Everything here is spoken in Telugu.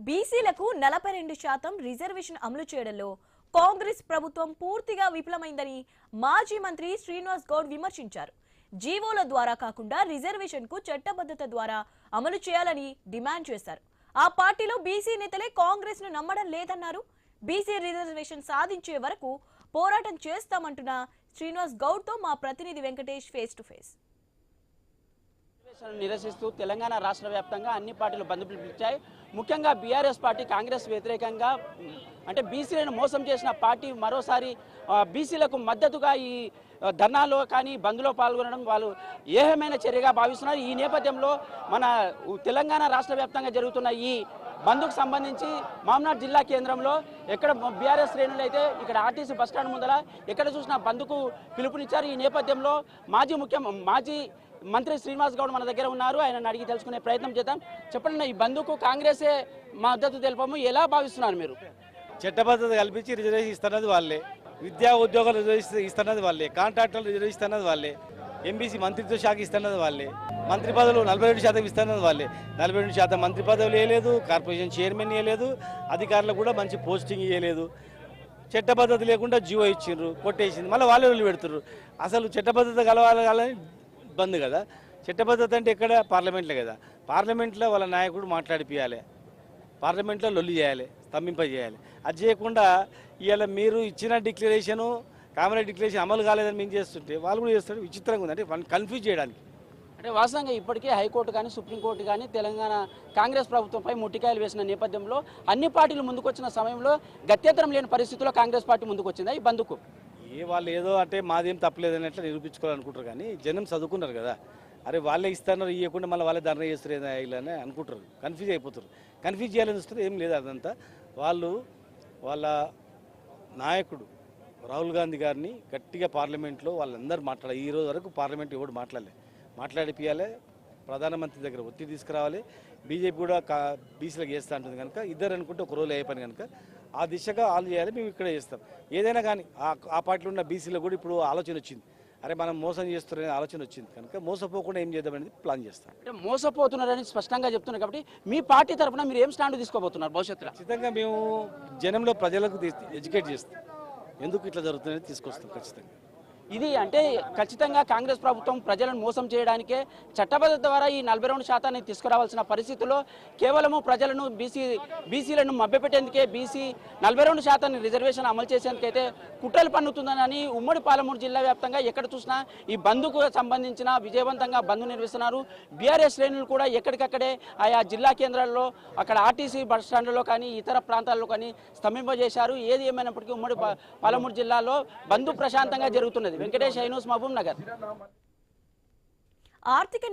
బీసీలకు 42% రిజర్వేషన్ అమలు చేయడంలో కాంగ్రెస్ ప్రభుత్వం పూర్తిగా విఫలమైందని మాజీ మంత్రి శ్రీనివాస్ గౌడ్ విమర్శించారు. జీవోల ద్వారా కాకుండా రిజర్వేషన్ కు చట్టబద్ధత ద్వారా అమలు చేయాలని డిమాండ్ చేశారు. ఆ పార్టీలో బీసీ నేతలే కాంగ్రెస్ ను నమ్మడం లేదన్నారు. బీసీ రిజర్వేషన్ సాధించే వరకు పోరాటం చేస్తామంటున్న శ్రీనివాస్ గౌడ్ తో మా ప్రతినిధి వెంకటేష్ ఫేస్ టు ఫేస్. నిరసిస్తూ తెలంగాణ రాష్ట్ర వ్యాప్తంగా అన్ని పార్టీలు బంద్ పిలిపించాయి. ముఖ్యంగా బీఆర్ఎస్ పార్టీ కాంగ్రెస్ వ్యతిరేకంగా అంటే బీసీలను మోసం చేసిన పార్టీ మరోసారి బీసీలకు మద్దతుగా ఈ ధర్నాలో కానీ బంద్లో పాల్గొనడం వాళ్ళు ఏహమైన చర్యగా భావిస్తున్నారు. ఈ నేపథ్యంలో మన తెలంగాణ రాష్ట్ర వ్యాప్తంగా జరుగుతున్న ఈ బంద్కు సంబంధించి మామ్నాడ్ జిల్లా కేంద్రంలో ఎక్కడ బీఆర్ఎస్ శ్రేణులు అయితే ఇక్కడ ఆర్టీసీ బస్టాండ్ ముందర ఎక్కడ చూసినా బంద్కు పిలుపునిచ్చారు. ఈ నేపథ్యంలో మాజీ మంత్రి శ్రీనివాస్ గౌడ్ మన దగ్గర ఉన్నారు. ఆయన అడిగి తెలుసుకునే ప్రయత్నం చేద్దాం. చెప్పండి, ఈ బంద్కు కాంగ్రెసే మద్దతు తెలుపము ఎలా భావిస్తున్నారు మీరు? చట్టబద్ధత కల్పించి రిజర్వేషన్ ఇస్తున్నది వాళ్ళే, విద్యా ఉద్యోగాలు రిజర్వేషన్ ఇస్తున్నది వాళ్ళే, కాంట్రాక్టర్లు రిజర్వేషన్ ఇస్తున్నది వాళ్ళే, ఎంబీసీ మంత్రిత్వ శాఖ ఇస్తున్నది వాళ్ళే, మంత్రి పదవులు 42% ఇస్తున్నది వాళ్ళే. 42% మంత్రి పదవులు ఇవ్వలేదు, కార్పొరేషన్ చైర్మన్ ఇవ్వలేదు, అధికారులకు కూడా మంచి పోస్టింగ్ ఇవ్వలేదు. చట్టబద్ధత లేకుండా జీవో ఇచ్చిండ్రు, కొట్టేసింది, మళ్ళీ వాళ్ళే వదిలి పెడుతుర్రు. అసలు చట్టబద్ధత కలవాలని బంద్ కదా. చట్టబద్ధత అంటే ఎక్కడ? పార్లమెంట్లో కదా. పార్లమెంట్లో వాళ్ళ నాయకుడు మాట్లాడిపియాలి, పార్లమెంట్లో లొల్లి చేయాలి, స్తంభింపజేయాలి. అది చేయకుండా ఇవాళ మీరు ఇచ్చిన డిక్లరేషను కామన్ డిక్లరేషన్ అమలు కాలేదని మేము చేస్తుంటే వాళ్ళు కూడా చేస్తారు. విచిత్రంగా ఉంది, అంటే వాళ్ళని కన్ఫ్యూజ్ చేయడానికి. అంటే వాస్తవంగా ఇప్పటికే హైకోర్టు కానీ సుప్రీంకోర్టు కానీ తెలంగాణ కాంగ్రెస్ ప్రభుత్వంపై ముట్టికాయలు వేసిన నేపథ్యంలో అన్ని పార్టీలు ముందుకొచ్చిన సమయంలో గత్యంతరం లేని పరిస్థితుల్లో కాంగ్రెస్ పార్టీ ముందుకు వచ్చిందా ఈ బంద్కు? వాళ్ళు ఏదో అంటే మాదేం తప్పలేదని అట్లా నిరూపించుకోవాలనుకుంటారు, కానీ జనం చదువుకున్నారు కదా. అరే వాళ్ళే ఇస్తున్నారు, ఇవ్వకుండా మళ్ళీ వాళ్ళే ధర్నా చేస్తారు ఇలా అనుకుంటారు, కన్ఫ్యూజ్ అయిపోతారు. కన్ఫ్యూజ్ చేయాలని వస్తుంది, ఏం లేదు. అదంతా వాళ్ళు వాళ్ళ నాయకుడు రాహుల్ గాంధీ గారిని గట్టిగా పార్లమెంట్లో వాళ్ళందరూ మాట్లాడాలి. ఈ రోజు వరకు పార్లమెంట్ ఎవడు మాట్లాడిపియాలి, ప్రధానమంత్రి దగ్గర ఒత్తిడి తీసుకురావాలి. బీజేపీ కూడా బీసీలకు చేస్తూ ఉంటుంది కనుక ఇద్దరు అనుకుంటే ఒక రోజు అయిపోయింది కనుక ఆ దిశగా ఆలు చేయాలి. మేము ఇక్కడ చేస్తాం. ఏదైనా కానీ ఆ పార్టీలో ఉన్న బీసీలో కూడా ఇప్పుడు ఆలోచన వచ్చింది, అరే మనం మోసం చేస్తున్నారనే ఆలోచన వచ్చింది కనుక మోసపోకుండా ఏం చేద్దామనేది ప్లాన్ చేస్తాం. అంటే మోసపోతున్నారని స్పష్టంగా చెప్తున్నారు కాబట్టి మీ పార్టీ తరఫున మీరు ఏం స్టాండ్ తీసుకోబోతున్నారు భవిష్యత్తులో? ఖచ్చితంగా మేము జనంలో ప్రజలకు ఎడ్యుకేట్ చేస్తాం, ఎందుకు ఇట్లా జరుగుతుందని తీసుకొస్తాం ఖచ్చితంగా. ఇది అంటే ఖచ్చితంగా కాంగ్రెస్ ప్రభుత్వం ప్రజలను మోసం చేయడానికే చట్టబద్ధత ద్వారా ఈ 42% తీసుకురావాల్సిన పరిస్థితుల్లో కేవలము ప్రజలను బీసీలను మభ్యపెట్టేందుకే బీసీ 42% రిజర్వేషన్ అమలు చేసేందుకైతే కుట్రలు పన్నుతుందని ఉమ్మడి పాలమూరు జిల్లా వ్యాప్తంగా ఎక్కడ చూసినా ఈ బంద్కు సంబంధించిన విజయవంతంగా బంద్ నిర్వహిస్తున్నారు. బీఆర్ఎస్ శ్రేణులు కూడా ఎక్కడికక్కడే ఆయా జిల్లా కేంద్రాల్లో అక్కడ ఆర్టీసీ బస్ స్టాండ్లో కానీ ఇతర ప్రాంతాల్లో కానీ స్తంభింపజేశారు. ఏది ఏమైనప్పటికీ ఉమ్మడి పాలమూరు జిల్లాలో బంద్ ప్రశాంతంగా జరుగుతున్నది. వెంకటేష్, ఐనూస్, మహబూబ్ నగర్. ఆర్థిక